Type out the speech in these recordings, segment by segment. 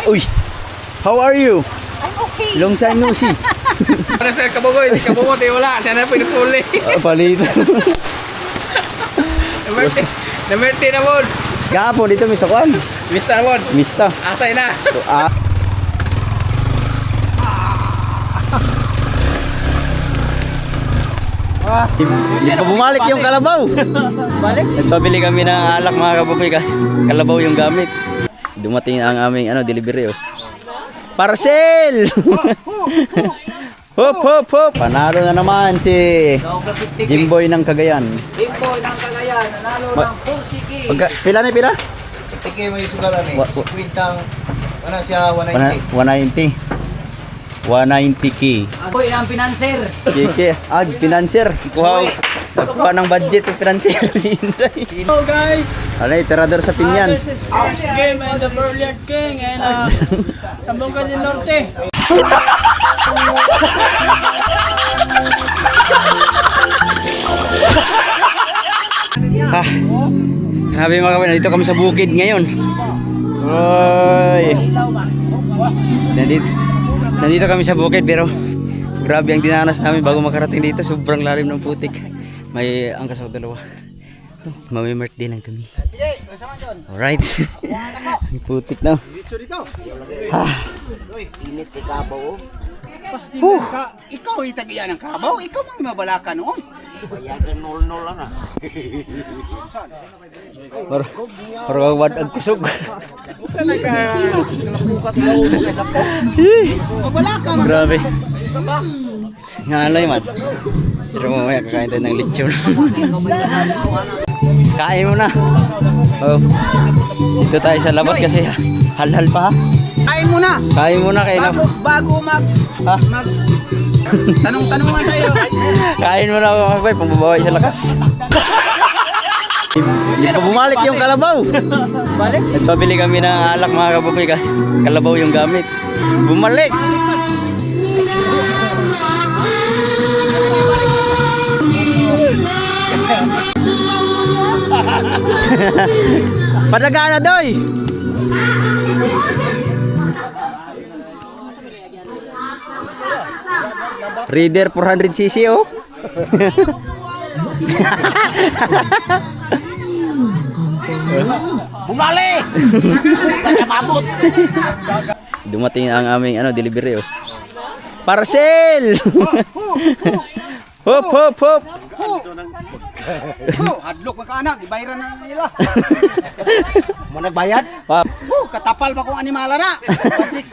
Uy! How are you? I'm okay. Long time no see. Para sa kabugoy, si kabugoy tayo wala. Siya na pinupuli. Palitan. Namerti na mo. Gapo dito may sakuan. Mista na mo. Mista. Asay na. So, ah. Hindi pa bumalik yung kalabaw. Balik? Nagpabili kami ng alak mga kabukoy kasi kalabaw yung gamit. Dumating ang aming delivery oh. Parcel! Hop hop hop! Panalo na naman si Jimboy ng Cagayan. Jimboy ng Cagayan, nanalo ng 40K. Pila na pila? Stike mo yung sugaran eh. Kwintang, ano siya, 190. 190. 190k. Ako ang financer. Kike, financer. Kuha ng budget ng financer si Inday. Hello guys! Ano iterador sa Pinyan? This is first game and the Burliard King and Sambungan del Norte. Grabe mga kapatid, nandito kami sa bukid ngayon. Oy. Nandito kami sa bukid pero grabe ang dinanas namin bago makarating dito. Sobrang lalim ng putik. May angkas ako dalawa. Mamimert din lang kami. Alright. Ang putik na. Init ikabaw. Pasti ka, ikaw itagian ng kabaw, ikaw mang mabala ka noon. Bayagan nol-nol na. Parang wad ang kusog. Mabala ka man. Grabe. Ngalay man. Pero mamaya kakain tayo ng lechon. Kain mo na. Oh. Dito tayo sa labas kasi hal-hal pa ha. Kain mo na. Kain mo na kayo. Bago mag tanong-tanongan tayo. Kain mo na ako mga kuya, pambabawi sa lakas. Hindi pa bumalik yung kalabaw. Balik? Nagpabili kami ng alak mga kabukoy kasi kalabaw yung gamit. Bumalik! Padagana doy! Reader 400cc oh. Bumali! Mabot. Dumating ang aming delivery oh. Parcel! Hop hop hop. Hadlok ka anak, ibayaran na nila. Mo nagbayad? Katapal ba kung animala na? 60.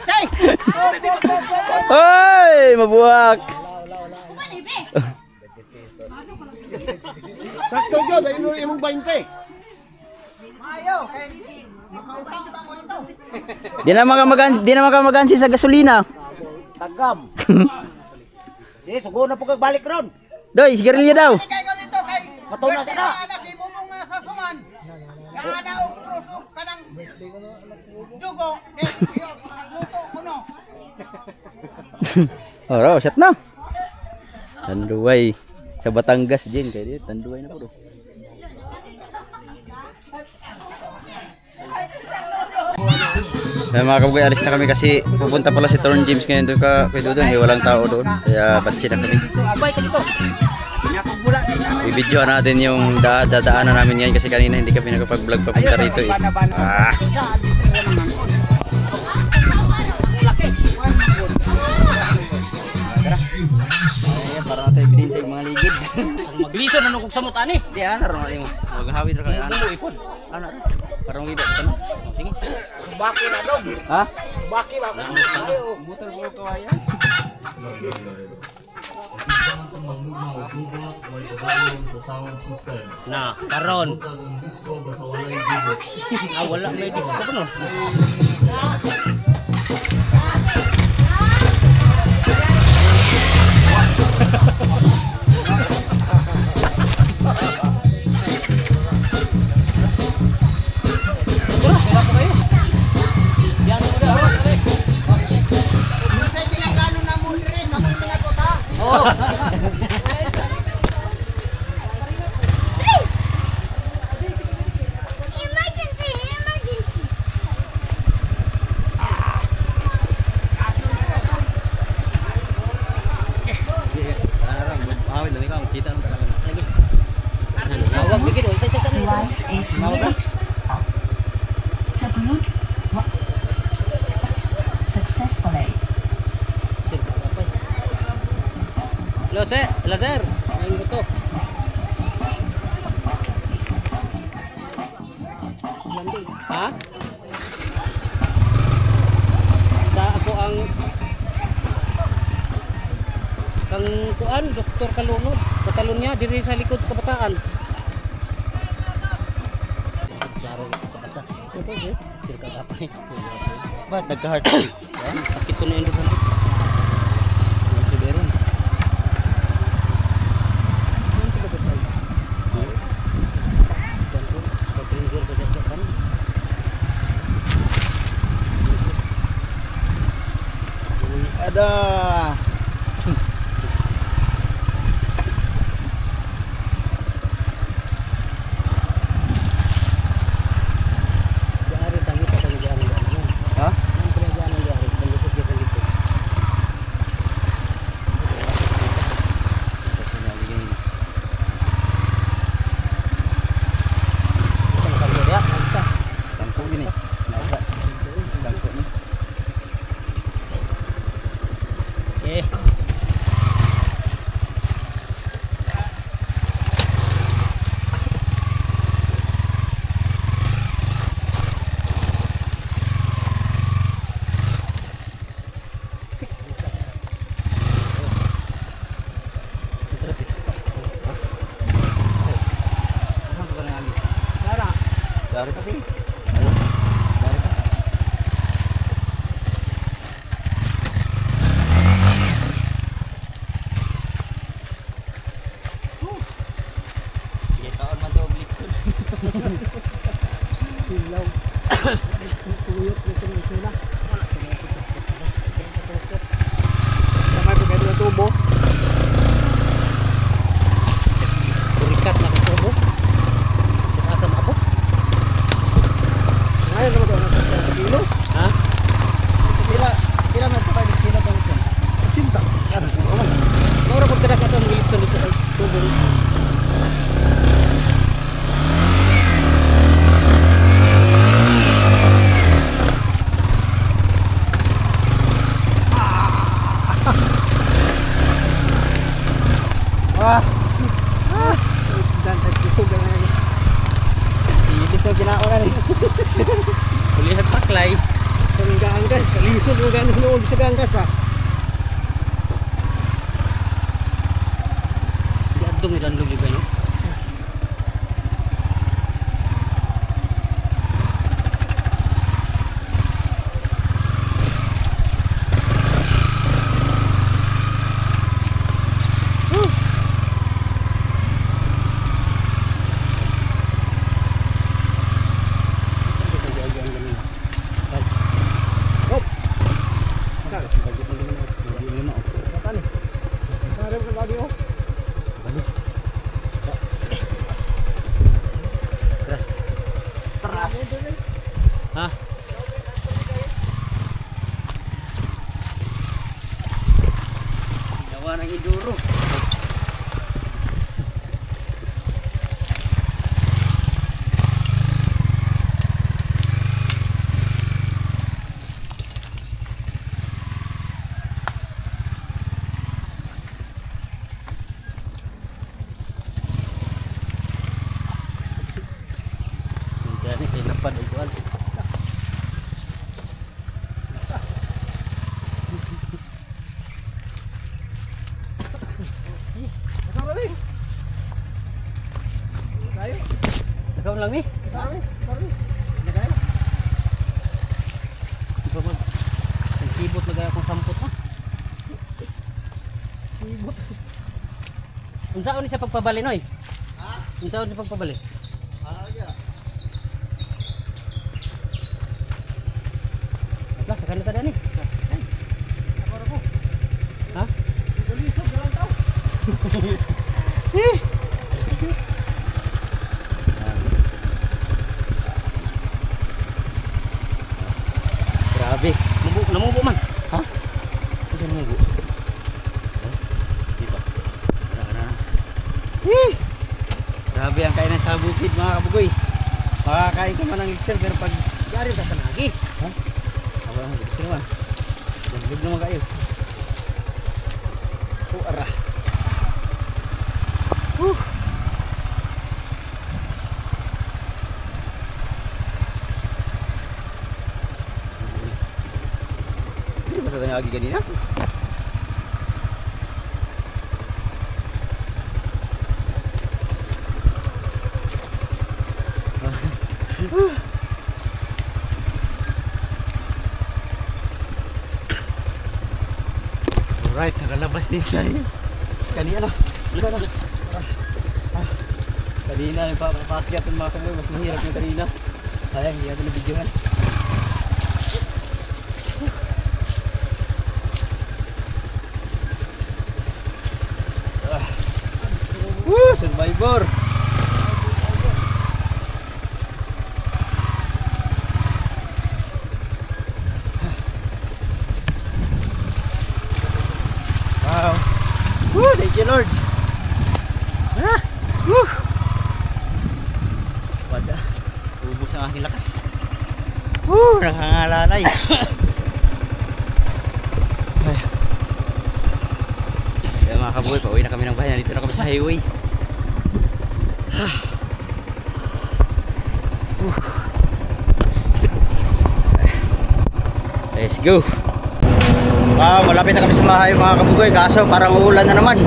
Hoy, mabuhak. Sakto dyan, ayun yung imong 20. Mayo, kay makautang ta mo nito. Di na makamagansi sa gasolina. Tagam. Di sugo na po balik ron. Doy, sigarilyo daw. Kay ko dito kay Matunas na. Anak di mo mong sa suman. Gaana og krusok kanang dugo. Nagluto ko no. Oro, shot na. Tanduay sa Batangas din kay dito, tanduay na puro. Mga kabugoy, alis na kami kasi pupunta pala si Torn James ngayon doon kay Dudon, walang tao doon. Kaya batsi na kami. I-video natin yung dadaanan namin ngayon kasi kanina hindi kami nakapag-vlog papunta rito eh. Ayan, para natin ebidensya yung mga ligid. Maglison ano kung samot ani? Di ano mo. Maghawid ra kay ano ipon. Ano? Para makita ito no. Sige. Baki na dog. Ha? Baki ba? Butol ko kawaya. Na, karon. Wala may disco pa no. Hello sir. Hello sir. Ayun ko to. Ha? Sa ako ang kang kuan Dr. Kalunod. Katalon niya diri sa likod sa kabataan. Klaro ito pa sa. Sito sir. Sir kagapay. Ba't nagka-heart? Sakit ko na yung dugan. Ito meron. Ada. Diari tangi pa tangi diari. Ha? Ang pinagaan ng diari. Tangi sa kaya dito. Ang tangi dia. Basta. Tangko gini. Nasa. Tangko ni. Eh. Dari kasi. Ayo. Dari ka. Iya taon man to Blixon. Hilaw. Tuyok dito ng sila. Kamay ko kayo tubo. Burikat na tubo. Sa asa maabot. Ngayon naman ko na kilos. Ha? Kila man to kay kila pa nito. Cinta. Mura ko kada kato ng Gilipson dito ay tubo. Dan kusog na ngayon. Hindi sa kinauna ni. Kulihat paklay. Panggaanggas, lisod mo gano'n noon sa ganggas pa. Di adong ilan lugi ba no? Sarap ka lagi oh. Balik. Teras. Teras. Ha? Gawa ng iduro. Gani kay napad og kuan. Tayo. Ikaw lang ni. Tayo. Ikaw man. Ang kibot na gaya akong sampot ha. Kibot. Unsaon ni sa pagpabali noy? Ha? Unsaon sa pagpabali? Atla sa kanita dani. Ha? Lisod na lang tao. Grabe. Namubo man. Ha? Kasi namubo. Di ba? Kana. Grabe ang kainan sa bukid mga kabugoy. Makakain ka man ng lechon pero pag Yari ka sa lagi. ha? Ako lang gusto naman. Dagdag naman kayo. Ara. ito nga kanina. Alright, nakalabas din tayo. Kanina. Kanina, papakyat ng mga kamoy. Mas mahirap yung kanina. Sayang, hindi natin nabidyohan. Woo! Survivor! Wow! Woo! Thank you, Lord! Ah! Woo! Wala. Ubus ang aking lakas. Woo! Nakangalalay. Kaya mga kabuhay, pauwi na kami ng bahay. Nandito na kami sa highway. Let's go. Wow, malapit na kami sa bahay mga kabuhay. Kaso parang uulan na naman.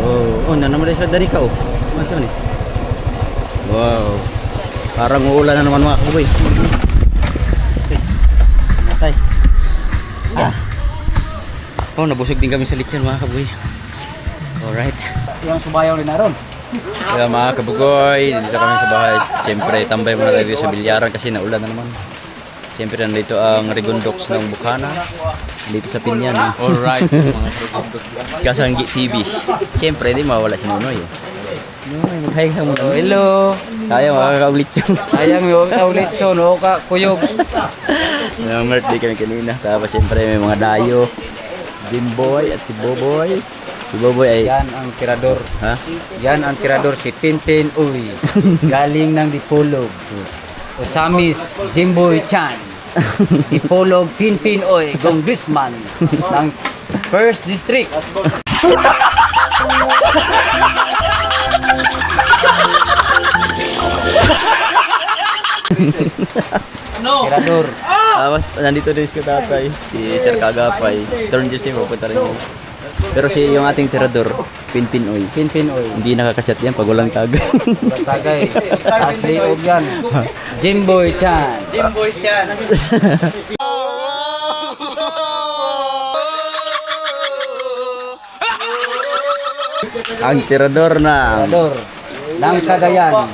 Oh, na naman sa dari ka oh. Ano ni? Wow. Parang uulan na naman mga kabuhay. Matay. Ah. Oh, nabusog din kami sa litsan mga kabuhay. Alright. Yung subayaw rin naroon. Kaya mga kabugoy, dito kami sa bahay. Siyempre, tambay muna tayo sa bilyaran kasi naulan na naman. Siyempre, nandito ang Rigondox ng Bukana. Dito sa Pinyan. Alright, mga Rigondox. Kasanggi TV. Siyempre, di mawala si Nunoy. Mag-hi ka muna. Hello. Kaya makakaulit yun. Sayang yung kaulit so no ka kuyog. May birthday kami kanina. Tapos siyempre, may mga dayo. Jimboy at si Boboy. Si Boboy ay... Yan ang tirador. Ha? Yan ang tirador si Tintin Uy. Galing ng Dipolog. Osamis Jimboy Chan. Dipolog Pinpin Uy. Congressman ng 1st District. Tirador. Tapos nandito din si tatay. Si Sir Kagapay. Turn Jose mo, punta rin mo. Pero si yung ating tirador, Pinpin Uy. Pinpin Uy. Hindi nakakasyat yan pag walang tagay. Tagay. Asli og yan. Jimboy Chan. Jimboy Chan. Ang tirador na. Tirador ng Cagayan.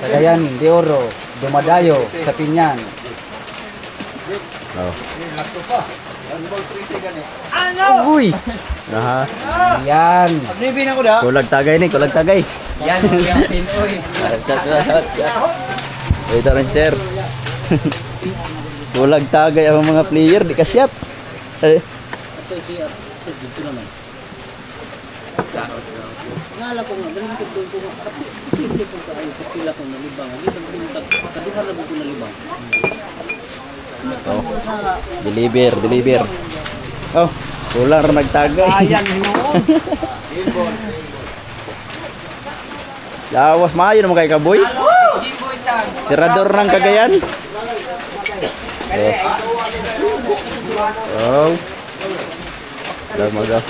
Cagayan de Oro. Dumadayo sa Pinyan. Oh. Uy! Aha. Yan. Kulag tagay ni, kulag tagay. Yan si Pinpin Uy. Ito rin sir. Kulag tagay ang mga player, di kasyat. Eh. Ngala ko nga, galing ko doon ko nga. Simple ko ka ay kapila ko na libang. Hindi ko kaduhan na ko na libang. Oh. Deliver. Oh, kulang rin nagtagay. Ayan noon. Lawas maayo naman kay Kaboy. Jimboy Chan. Tirador ng Cagayan. Oh. Lamaga.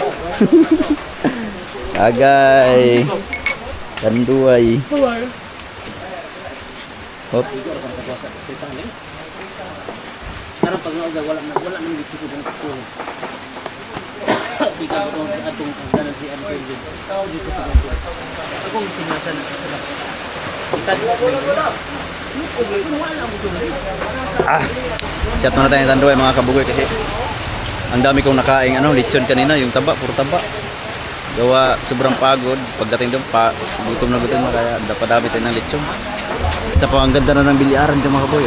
Agay. Tanduay. Hop. Karang pag wala nang dito sa ganito. Tika ko atong kanan si Anton dito sa ganito. Akong tinasan na sila. Chat muna tayo ng Tanduay mga kabugoy kasi ang dami kong nakaing lechon kanina, yung taba, puro taba. Gawa sobrang pagod. Pagdating doon, gutom na kaya dapat tayo ng lechon. At pa ang ganda na ng bilyaran dyan mga kabugoy.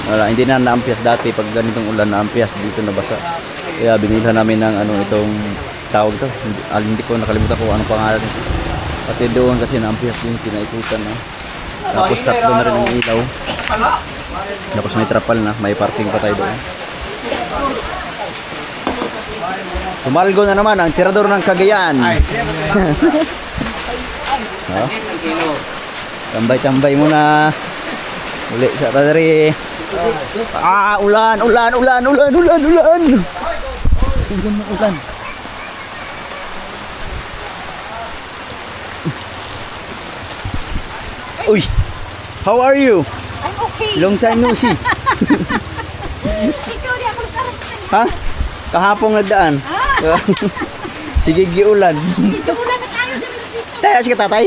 Wala, hindi na naampias dati pag ganitong ulan naampias dito na basa. Kaya binilhan namin ng itong tawag to. Hindi ko nakalimutan kung anong pangalan nito. Pati doon kasi naampias din kinaikutan na. Tapos takbo na rin ang ilaw. Tapos may trapal na, may parking pa tayo doon. Tumalgo na naman ang tirador ng Cagayan. Tambay-tambay muna. Uli sa tadari. Ulan. Ulan ng ulan. Uy, how are you? I'm okay. Long time no see. Ikaw di ako nagkaroon. Ha? Kahapong nagdaan. Sige, giulan. Medyo ulan na tayo dito. Tay, asik ka tatay?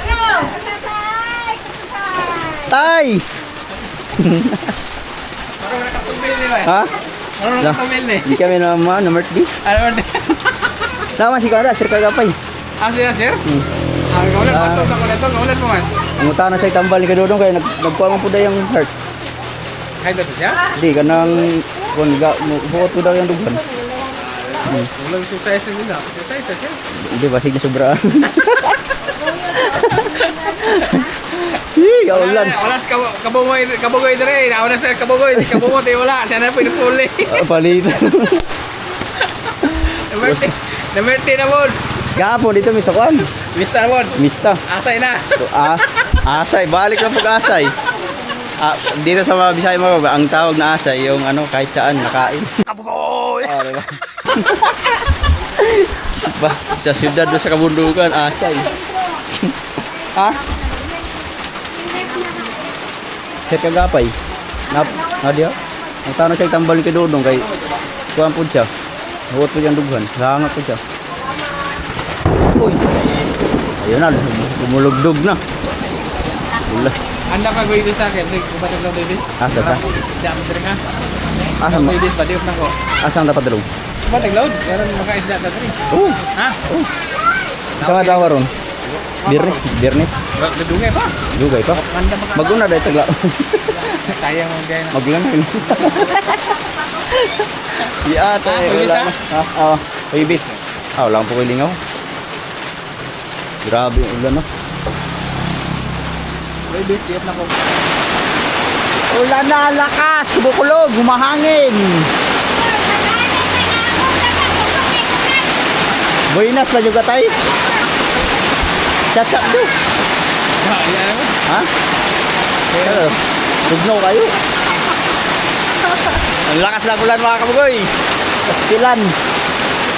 Bro! Tatay! Tay! Parang nakatumbil ni ba? Ha? Parang nakatumbil ni. Di kami naman na merch di. Ano ba? Naman si Kada, sir kagapay. Sir, sir? Kaulan pa to, kaulan mo man. Ang utana sa tambal ni Kadodong kaya nagkuha man po daw yung heart. Kahit ba to siya? Di, kanang buot po daw yung dugan. Walang success nila. Success siya. Hindi ba, sige sobra. Hi, ulan. Wala si kabugoy dire. Nauna sa kabugoy. Si kabugoy tayo wala. Siya na po inupuli. Palitan. Namerti na mo. Gapo dito may sakuan. Mista na mo. Mista. Asay na. Asay, balik na pag-asay. Dito sa mga Bisaya mo, ang tawag na asay, yung ano, kahit saan, nakain. Kabugoy! Diba? Ba, sa syudad doon sa kabundukan, asay. Ha? Sir kagapay. Nadia? Ang tanong siya tambal kay Dodong kay kuhaan po siya. Huwag po siyang dughan. Langat po siya. Uy! Ayun na, lumulugdog na. Wala. Anda pa guys sa akin. Kubatag lang babies. Asa ta? Diyan mo dire ka. Asa Ang mo? babies pa diop na ko. Asa ang dapat dalong? Kubatag load. Meron makaisda ta dire. Oh! Ha? Isa nga daw ron. Birnis. Dugay pa. Dugay pa. Anda maka. Maguna dahil tagla. Sayang mo gay na. Maglang rin. Ate, Pibis, wala na. Pibis. Wala kang pukilingaw. Grabe yung ulan, no? Babies diop na ko. Ulan na, lakas! Kubukulog, humahangin! Buenas pa juga tayo. Chat-chat do. Ha? Pero, tugnaw kayo. Ang lakas ng ulan mga kabugoy. Pastilan.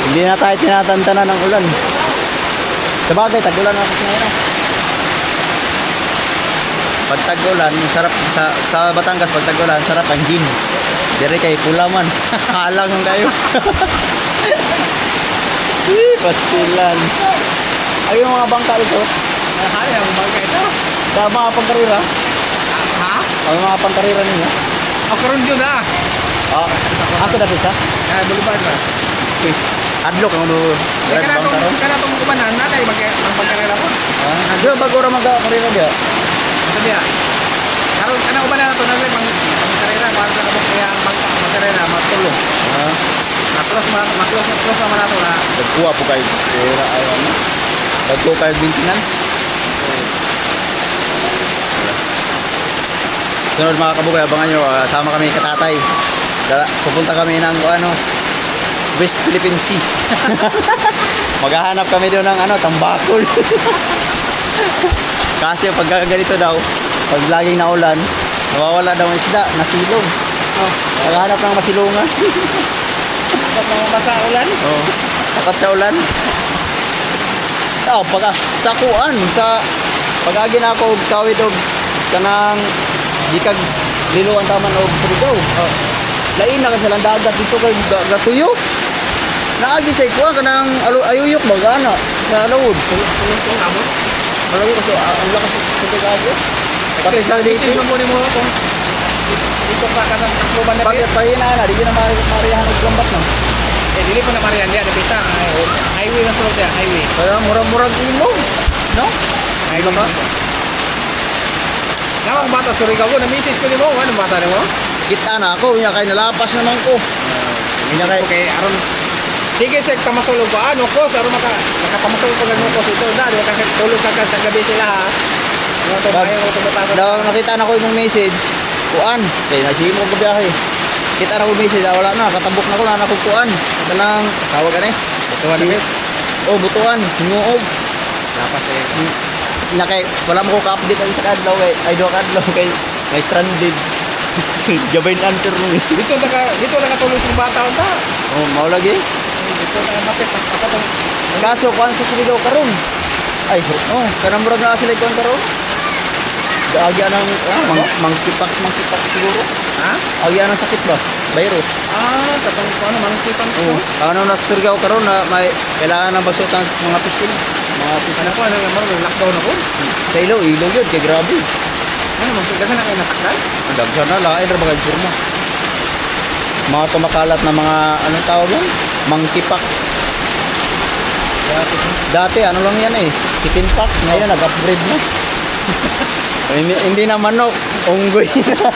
Hindi na tayo tinatantanan ng ulan. Sabagay, tag-ulan na kasi ngayon. Pag tag-ulan, sarap sa Batangas pag tag-ulan, sarap ang gym. Dire kay Pulaman. Halang kayo. Pastilan. Ay, yung mga bangka ito. Ay, ang bangka ito. Sa mga pangkarira. Ha? Ang mga pangkarira ninyo. Ako ron yun ah. Ako na siya. Boulevard na. Adlok ang ano. Bangka ron. Kana pang kumanan na kay magpagkarera po. Diyo, bago rin magkakarira diya. Sabi ah. Karon kana uban na to na magkarera para sa kabuk kaya magkarera matulong. Maklos naman nato na. Nagkuha po kayo. Kaya ayaw na. Nagkuha kayo maintenance. Sunod mga kabukay, abangan nyo. Sama kami katatay. Pupunta kami ng West Philippine Sea. Maghahanap kami doon ng tambakol. Kasi pag ganito daw, pag laging naulan, nawawala daw ang isda, nasilong. Maghahanap ng masilungan. Pag mabasa ulan. Takot sa ulan. Sa kuan, pag-agi na ako kawid og kanang gikag liluan taman og Surigao. Lain na kasi lang dagat dito kay gatuyo. Naagi sa kuan kanang ayuyok bagana sa lawod. Tulong amo. Malagi kasi ang lakas sa pag-agi. Pati sa dito mo kung dito pa ka sa takluban na pag pahina na di na marihan og lambat na. Dili ko na marian dia dapita. Highway na sulod dia, highway. Kaya murag-murag imo, no? Highway ba? Nawang bata Surigao na message ko nimo, ano bata nimo? Kita na ako, niya kay nalapas naman ko. Niya kay Okay, aron sige sa pamasulog ba ano ko aron makapamasulog pag ano ko ito na di ka tulog ka sa gabi sila ha. Ano to Bag- bayo ko bata daw nakita na ko yung message. Kuan, kay nasimo ko biyahe. Kita na ko message, wala na, katabok na ko na nakukuan. Kanang tawag ani. Butuan ni. Butuan, hinguog. Dapat Na kay wala mo ko ka-update ang sa kadlaw kay ay do kadlaw kay may stranded. Gabay na anter mo eh. Dito nakatulog sa bata unta. Oh, mau lagi. Dito na mapit ako tong Kaso kuan sa siligaw karon. Ay, oh, kanang murag na sila kuan karon. Agi anang mangkipak siguro. ha? Agi anang sakit ba? Virus. Katong ano mangkipan ko. Oh, ano na surgaw karon na may kailangan ng bagsutan mga pisil. Mga pisil Ano ko ano nga lockdown ako. sa ilo yun kay grabe. Ano mo dagan na kay natakdan? Dagsa na lain ra bagay firma. Mga tumakalat na mga anong tawag yan? Monkeypox. Dati ano lang yan eh, chickenpox. Ngayon nag-upgrade na. hindi na manok, unggoy na.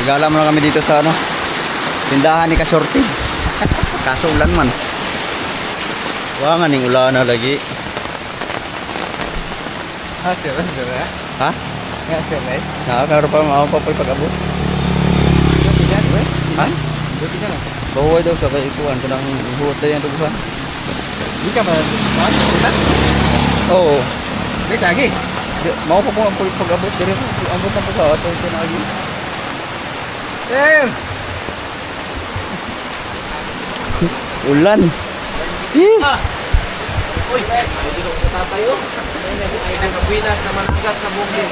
Gigala mo na kami dito sa ano, tindahan ni Kasortids. Kaso ulan man. Wala nga ning ulan na lagi. Sir. Ha? Ya sir, right? Nakakaro pa ako pa pag-abot. Ha? Dito ka na. Baway daw sa kay ikuan kanang buhot yan tugusan. Di ka ba? Oo. May sagi. Mau pa po ang pag-abot dire. Ambot na po sa aso ito na lagi. Sir! Ulan. Uy, dito ko tatayo. Ay nagabinas naman agad sa bukid.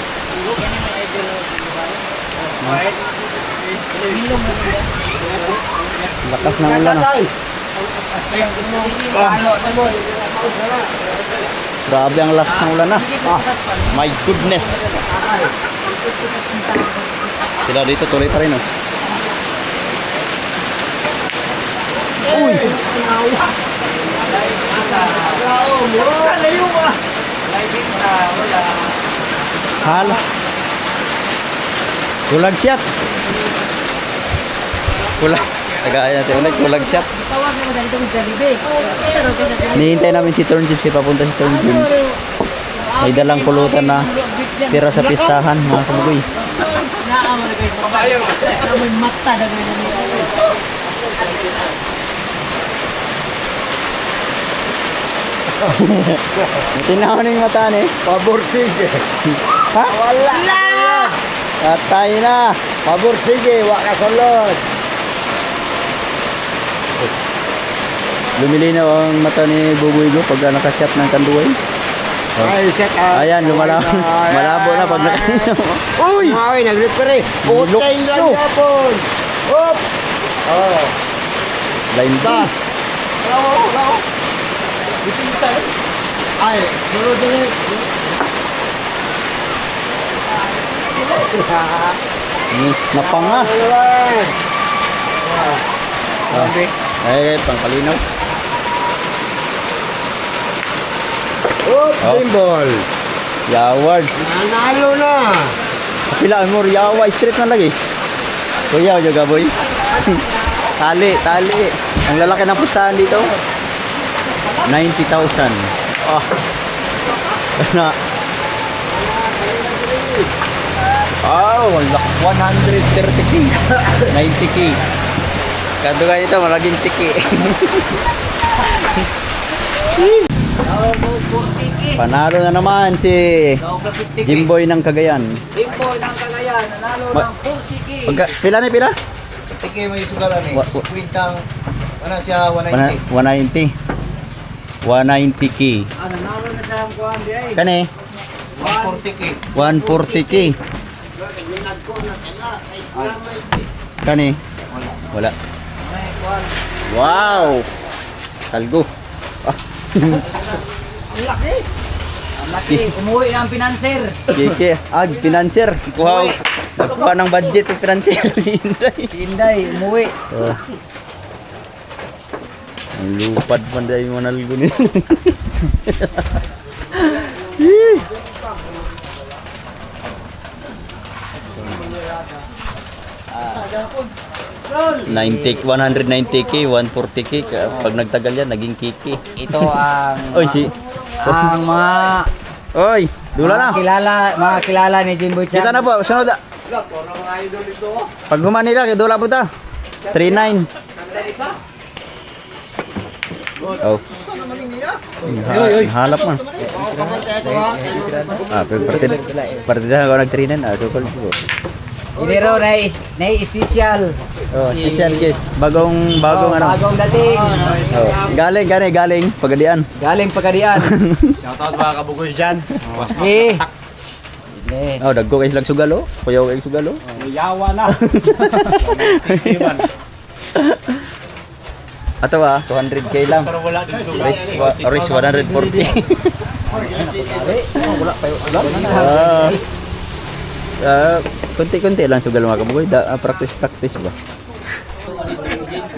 Lakas ng ulan. Grabe ang lakas ng ulan na. My goodness. Sila dito tuloy pa rin oh. Uy! Hala. Kulag siyat. Kulag. Tagayan natin ulit. Kulag siyat. Nihintay namin si Turn James. Papunta si Turn James. May dalang pulutan na tira sa pistahan mga kamugoy. Tinaw na yung mata ni. Pabor sige. Ha? Wala. Patay na. Pabor sige, wa ka sulod. Lumilinaw ang mata ni Buboy Go pag nakashot ng kanduay. Ay, set up. Ayan, malabo na pag nakashot. Uy! Ay, nag-repair eh. Utay na Lukso. yapon. Hop! Oh. Line ba? Ay, sunod din. Napanga. Ay, pangkalinaw. Hop, symbol. Yawards. Nanalo na. Pila mo, yawa straight na lagi. Kuya, juga boy. Tali. Ang lalaki ng pustahan dito. 90,000. Ah. Na. Oh, 130k. 90k. Kadugan ito, malaging tiki. Panalo na naman si Jimboy ng Cagayan. Jimboy ng Cagayan, nanalo ng 40k. Pila na pila? Tiki may sugalan eh. Kwintang, ano siya, 190. 190k. Nanalo na sa kuhan di ay. Kani? 140k. 140k. Kani? Wala. Wow! Talgo. Ang laki, umuwi ng pinanser. Kiki, financier. Nagkuha ng budget ng financier si Inday. Si Inday, umuwi. Oh. Ang lupad man dahil mo nalgo nila. Ah. 190k, 140k. Pag nagtagal yan, naging kiki. Ito ang Oy, si. ang mga Oy, dula na. mga kilala ni Jimboy Chan. Kita na po, sunod. Pag human nila, kay dula po ta. 3-9. Oh. Halap man. Partida ko nag-3-9. Sukol ko. Ini raw na special. Oh, special guest. Bagong ano. Bagong dating. Oh. Galing Pagadian. Galing Pagadian. Shoutout mga kabugoy dyan. Eh. Oh, dagko kay slag sugal oh. Kuyaw kay sugal oh. Yawa na. Ato 200k lang. Pero wala dito. Risk 140. Kunti-kunti lang sugal mga kabugoy. Practice ba?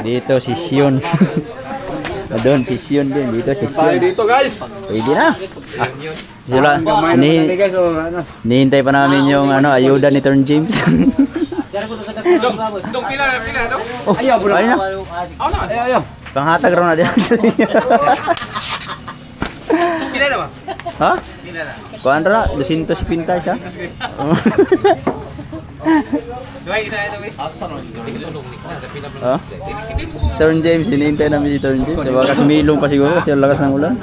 Dito si Sion. Doon si Sion din. Dito si Tayo Sion. dito guys. Pwede na. Sila, Guys, so ano. nihintay pa namin yung ayuda ni Turn James. Dong pila no? Oh, ayaw bro. Ayun na. Ayaw. Panghatag raw na diyan. Pila na ba? Ha? Kuan ra 200 si pintas ha. Oh. Turn James, hinihintay namin si Turn James. Baka sumilong pa siguro kasi ang lakas ng ulan.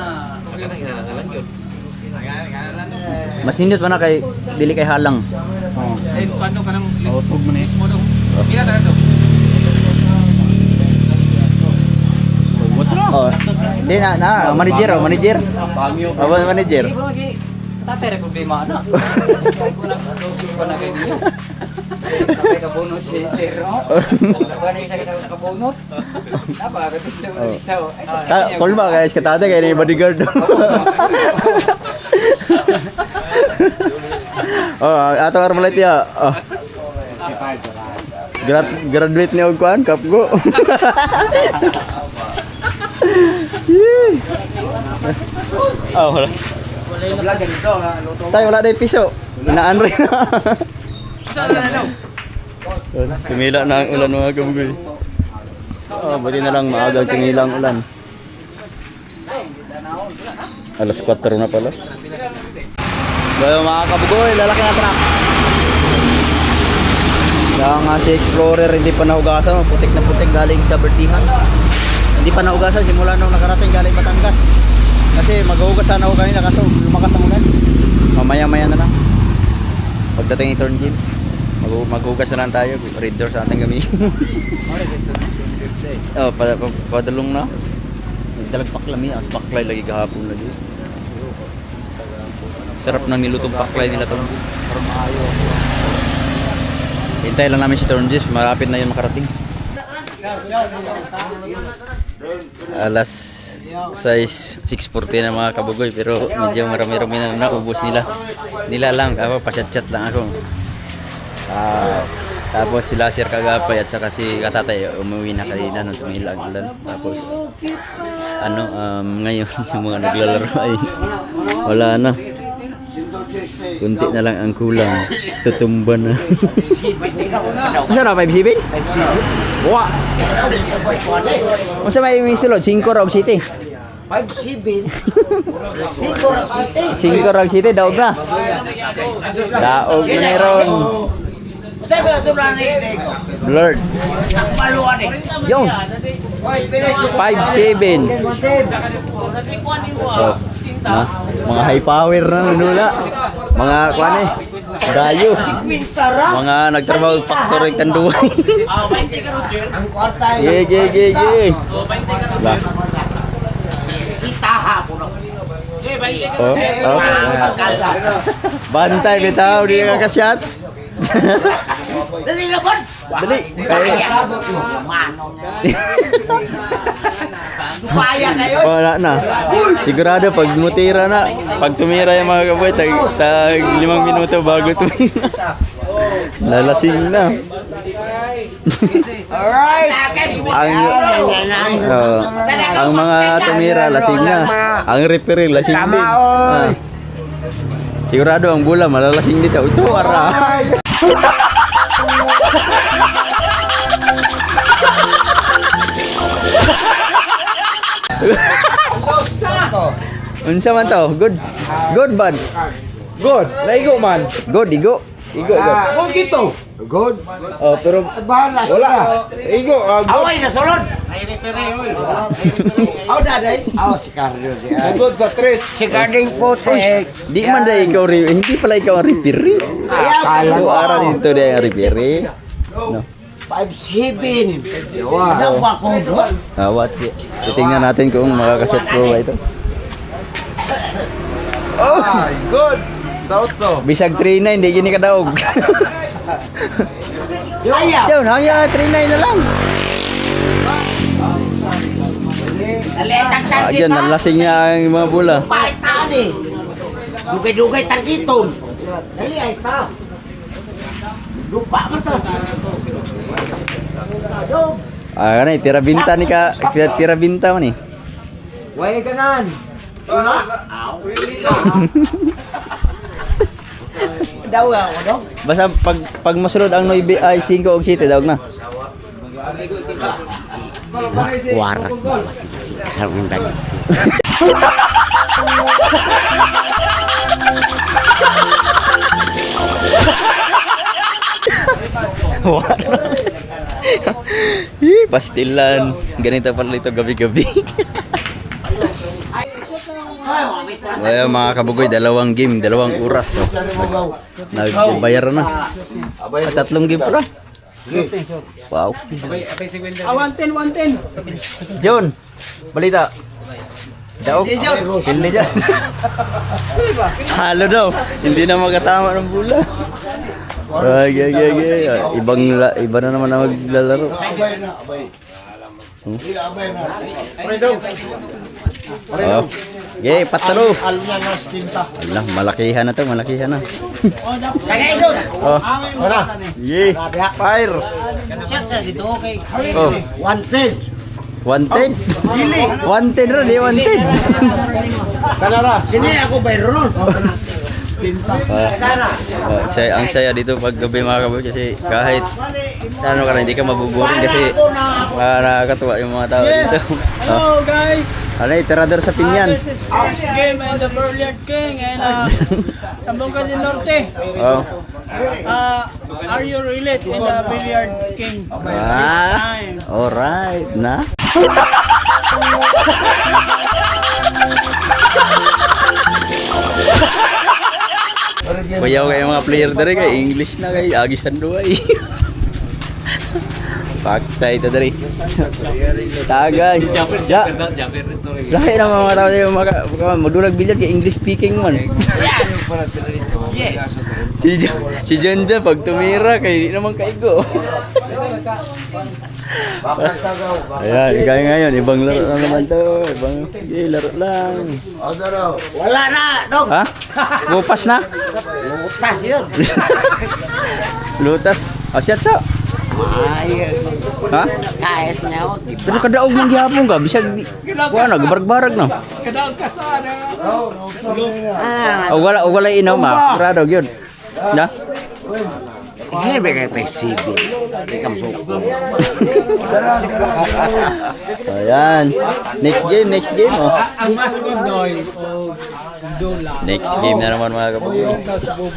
Mas nindot pa na kay dili kay halang. Eh, paano ka nang mismo daw? Pila tayo daw? Oh. Di na manager. Manager. Manager. Tatay problema na. Ko na ganyan. Kapag kabunot si Zero. Kapag isa kita kabunot. Apa katito mo isa. Call ba guys katate kay ni bodyguard. Oh, ato armalite ya. Oh. Graduate ni og kuan kapgo. Oh, wala. Wala ganito ha. Luto. Tayo wala day piso. Inaan rin. Tumila na ang ulan mga kabugoy. Oh, buti na lang maagang tumila ang ulan. Alas 4 na pala. Bayo mga kabugoy, lalaki na truck. Yung si Explorer hindi pa nahugasan, putik na putik galing sa Bertihan. Hindi pa nahugasan simula nung nakarating galing Batangas. Kasi maghuhugas sana ako kanina kaso lumakas ang ulan. Mamaya-maya na lang. Pagdating ni Turn James, maghuhugas na lang tayo. Red doors natin kami. Oh, padalong na. Dalagpak lami, as paklay lagi kahapon lagi. Sarap ng nilutong paklay nila to. Hintay lang namin si Turn James, malapit na yun makarating. Alas 6:40 na mga kabugoy pero medyo marami-rami na naubos nila. Nila lang, ako pa-chat lang ako. Tapos sila Sir Kagapay at saka si Katatay umuwi na kanina nung tumila ang ulan. Tapos ngayon yung mga naglalaro ay wala na. Kunti na lang ang kulang. Tutumba na. Masa na 5-7? 5-7. Wa. Masa may sulod 5 Rog City. 5-7. 5 Rog City. 5 Rog City daog na. Daog na meron. Sabi na sobrang narinig ko. Blurred. Maluan eh. Yung 5-7. So, mga high power na nanula. Mga kuan eh. Dayo. Mga nagtrabaho factory Tanduay. Ang kwarta Ge. Lah. si Taha po. Oh. Bantay bitaw di ka kasyat. Dali na ba? Dali. Kaya mano niya. Dupaya kayo. Wala na. Sigurado pag mutira na, pag tumira yung mga kaboy, tag 5 minuto bago tumira. Lalasing na. Alright. Ang mga tumira lasing na. Ang referee lasing din. Sigurado ang bola malalasing dito. Ito ara. Unsa man to? Good. Good bad. Good. Laigo man. Good, igo. Igo. Good gito. Good. Oh, pero Bahala Wala. sila. Igo. Away na sulod. Aw daday. Aw si Carlo diya. Good sa tres. Si Carding Putik. di man dai ikaw hindi pala ikaw ang referee. Akala Ako ko ara dito dai ang referee. No. 5-7. Nawa ko doon. Awat. Titingnan natin kung makakashot ko ba ito. Oh, good. Sauto. Bisag 3-9 di gini kadaog. Ayaw. Diyon, hangya 3-9 na lang. Naletang Ah, target dyan, ha. nalasing niya ang mga bola. Kahit tali. Dugay-dugay targeton. Dali ay ta. Lupa man ta. Ah, kanay, tira binta ni ka, tira binta man eh. Way ganan. Wala. Daw ako daw. Basta pag masunod ang 9 ay 5 o 7 daog na. Warak ba si Carmen dali. Pastilan. Ganito pala ito gabi-gabi. Kaya mga kabugoy, dalawang game, dalawang oras. No? Nagbayar na. At 3 game pala. Wow. 110. John, balita. Daog. Hindi dyan. Halo daw. Hindi na magkatama ng bola. Iba na naman ang maglalaro. Oh. Okay, patalo. Alah, malakihan na to, malakihan na. Tagay doon. Oh. Yeah. Fire. Oh, 110. 110. 110 rin, eh, 110. Kanara. Sini ako bayron. Kanara. Ang saya dito pag gabi mga kaboy kasi kahit ano ka na, hindi ka mabuburing kasi nakakatuwa yung mga tao dito. Oh. Hello guys. Ano yung tirador sa pinyan? This is first game and the Burliard King and Sambungan del Norte. Oh. Are you related in the Billiard King? This time. Alright, na. Kuyaw kayo mga player dari kay English na kay agis ang duway. Paktay ito dari. Tagay. Ja. Lahi na mga tao tayo madulag bilyar kay English speaking man. Yes. Si Jonja pag tumira kay di naman kaigo. Ayan, kaya ngayon ibang laro na naman to. Ibang laro lang. Wala na, dog. Ha? Bupas na? Lutas yun. Lutas. O siya sa. Ay, Ha? kahit na ako. Pero kadaog ng gihapon ka, bisag kuano, gabarag-barag na. Kadaog ka sana. O wala inaw ma, sigurado gyud. Na? Hindi kay flexible. Hindi ka masuko. Ayan. Next game oh. Ang mas magnoy o dola. Next game na naman mga kapatid.